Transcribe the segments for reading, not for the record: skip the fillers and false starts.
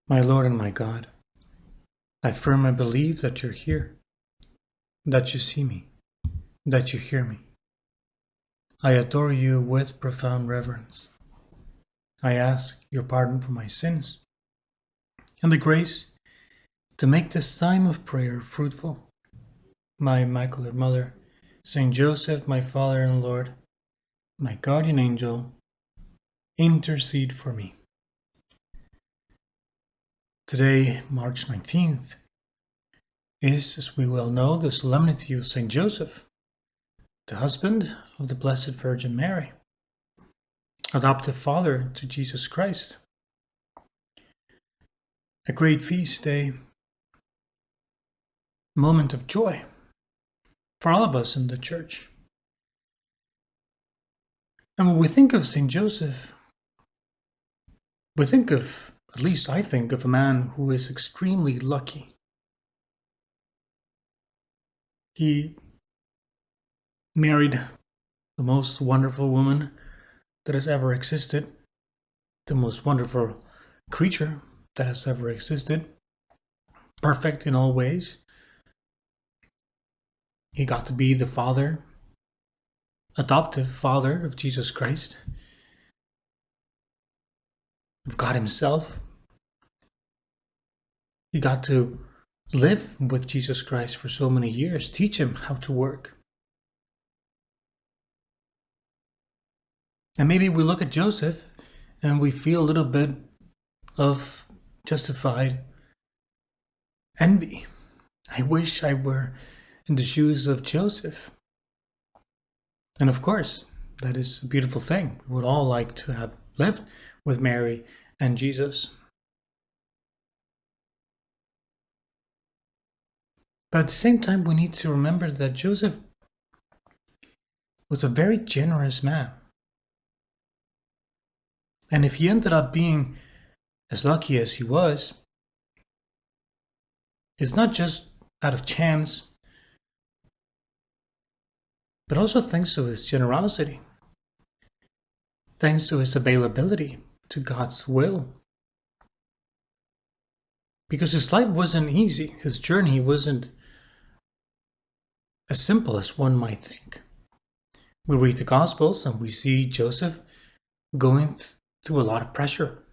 My Lord and my God, I firmly believe that you're here, that you see me, that you hear me. I adore you with profound reverence. I ask your pardon for my sins and the grace to make this time of prayer fruitful. My Immaculate Mother, Saint Joseph, my Father and Lord, my guardian angel, intercede for me. Today, March 19th, is, as we well know, the solemnity of Saint Joseph, the husband of the Blessed Virgin Mary, adoptive father to Jesus Christ. A great feast day, moment of joy for all of us in the church. And when we think of St. Joseph, we think of, at least I think of, a man who is extremely lucky. He married the most wonderful woman that has ever existed, the most wonderful creature that has ever existed, perfect in all ways. He got to be the father, adoptive father of Jesus Christ, of God Himself. He got to live with Jesus Christ for so many years, teach Him how to work. And maybe we look at Joseph and we feel a little bit of justified envy. I wish I were in the shoes of Joseph. And of course, that is a beautiful thing. We would all like to have lived with Mary and Jesus. But at the same time, we need to remember that Joseph was a very generous man. And if he ended up being as lucky as he was, it's not just out of chance, but also thanks to his generosity, thanks to his availability to God's will. Because his life wasn't easy, his journey wasn't as simple as one might think. We read the Gospels and we see Joseph going through a lot of pressure.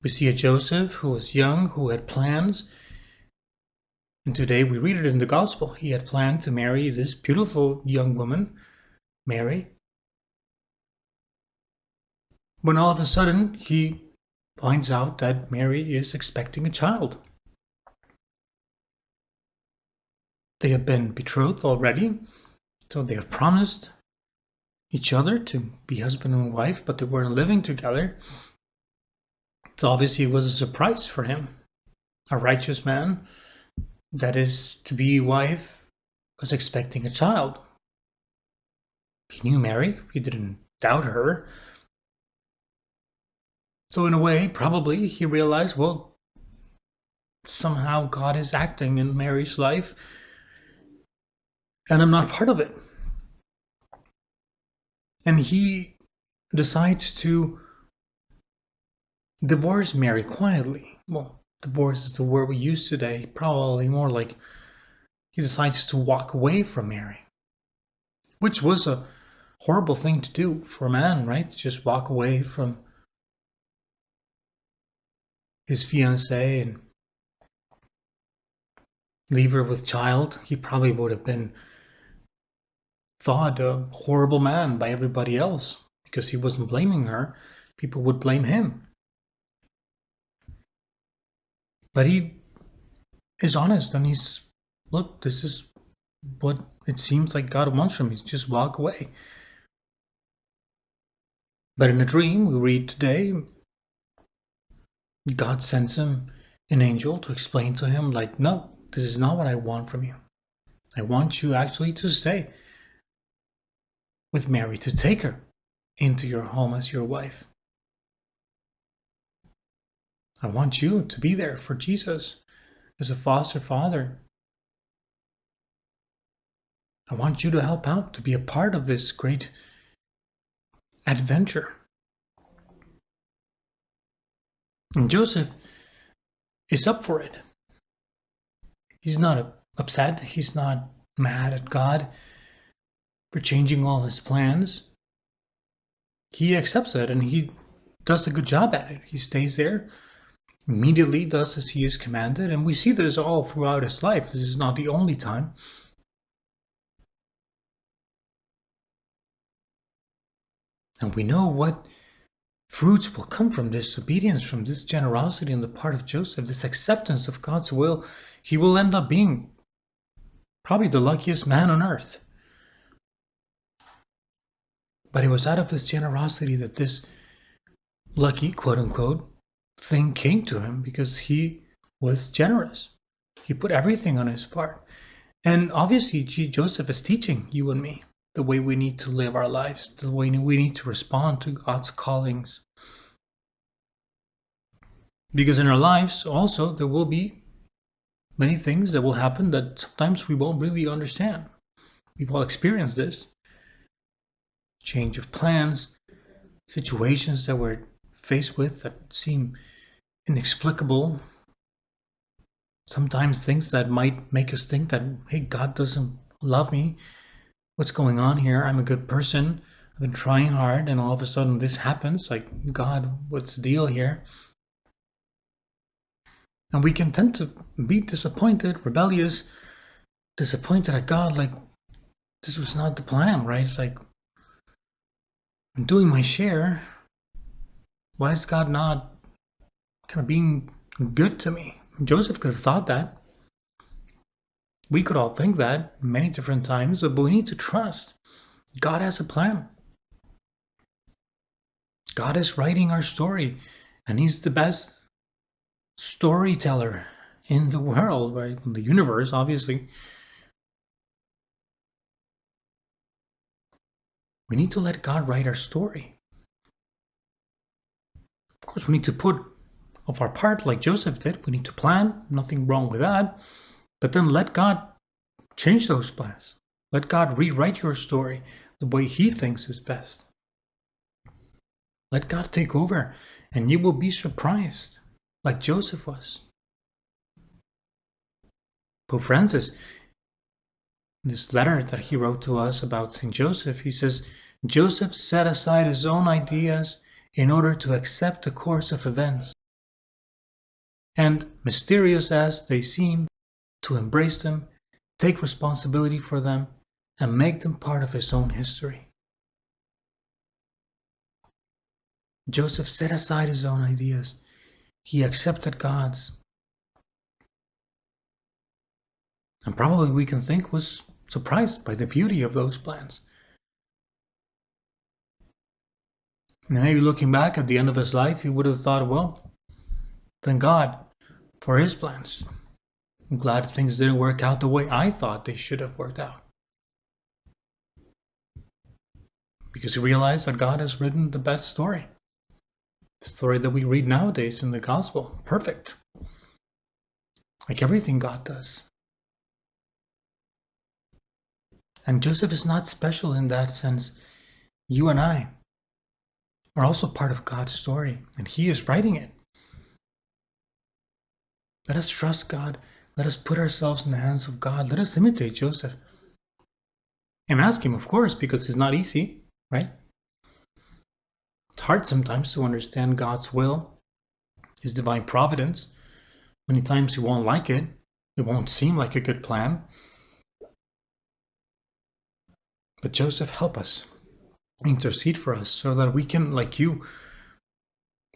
We see a Joseph who was young, who had plans. And today we read it in the Gospel. He had planned to marry this beautiful young woman, Mary. When all of a sudden he finds out that Mary is expecting a child. They have been betrothed already, so they have promised each other to be husband and wife, but they weren't living together. So obviously it was a surprise for him. A righteous man, that is to be wife, was expecting a child. He knew Mary, he didn't doubt her. So in a way, probably he realized, well, somehow God is acting in Mary's life, and I'm not part of it. And he decides to divorce Mary quietly. Well, divorce is the word we use today, probably more like he decides to walk away from Mary, which was a horrible thing to do for a man, right? To just walk away from his fiancée and leave her with child. He probably would have been thought a horrible man by everybody else because he wasn't blaming her. People would blame him. But he is honest and he's, look, this is what it seems like God wants from me. Just walk away. But in a dream, we read today, God sends him an angel to explain to him, like, no, this is not what I want from you. I want you actually to stay with Mary, to take her into your home as your wife. I want you to be there for Jesus as a foster father. I want you to help out, to be a part of this great adventure. And Joseph is up for it. He's not upset. He's not mad at God for changing all his plans. He accepts it and he does a good job at it. He stays there, immediately does as he is commanded, and we see this all throughout his life. This is not the only time. And we know what fruits will come from this obedience, from this generosity on the part of Joseph, this acceptance of God's will. He will end up being probably the luckiest man on earth. But it was out of his generosity that this lucky, quote unquote, thing came to him, because he was generous. He put everything on his part. And obviously, Joseph is teaching you and me the way we need to live our lives, the way we need to respond to God's callings. Because in our lives also there will be many things that will happen that sometimes we won't really understand. We've all experienced this. Change of plans, situations that we're faced with that seem inexplicable. Sometimes things that might make us think that, hey, God doesn't love me. What's going on here? I'm a good person. I've been trying hard, and all of a sudden this happens. Like, God, what's the deal here? And we can tend to be disappointed, rebellious, disappointed at God, like, this was not the plan, right? It's like, I'm doing my share. Why is God not kind of being good to me? Joseph could have thought that. We could all think that many different times, but we need to trust God has a plan. God is writing our story, and He's the best storyteller in the world, right? In the universe, obviously. We need to let God write our story. Of course, we need to put of our part like Joseph did. We need to plan, nothing wrong with that. But then let God change those plans. Let God rewrite your story the way He thinks is best. Let God take over, and you will be surprised, like Joseph was. Pope Francis, in this letter that he wrote to us about St. Joseph, he says, Joseph set aside his own ideas in order to accept the course of events, and, mysterious as they seem, to embrace them, take responsibility for them, and make them part of his own history. Joseph set aside his own ideas. He accepted God's. And probably we can think was surprised by the beauty of those plans. And maybe looking back at the end of his life, he would have thought, well, thank God for His plans. I'm glad things didn't work out the way I thought they should have worked out. Because he realized that God has written the best story. The story that we read nowadays in the gospel. Perfect. Like everything God does. And Joseph is not special in that sense. You and I are also part of God's story, and He is writing it. Let us trust God. Let us put ourselves in the hands of God. Let us imitate Joseph. And ask Him, of course, because it's not easy, right? It's hard sometimes to understand God's will, His divine providence. Many times we won't like it. It won't seem like a good plan. But Joseph, help us. Intercede for us so that we can, like you,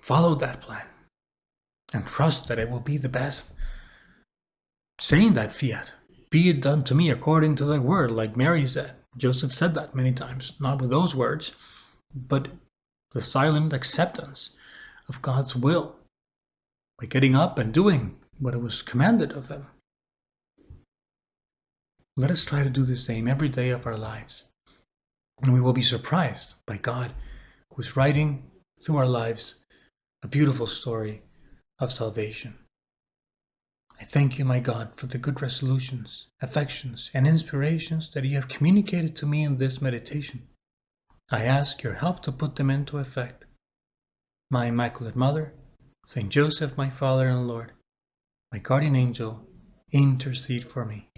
follow that plan and trust that it will be the best. Saying that fiat, be it done to me according to thy word, like Mary said. Joseph said that many times, not with those words, but the silent acceptance of God's will by getting up and doing what it was commanded of him. Let us try to do the same every day of our lives, and we will be surprised by God, who is writing through our lives a beautiful story of salvation. I thank you, my God, for the good resolutions, affections, and inspirations that you have communicated to me in this meditation. I ask your help to put them into effect. My Immaculate Mother, Saint Joseph, my Father and Lord, my guardian angel, intercede for me.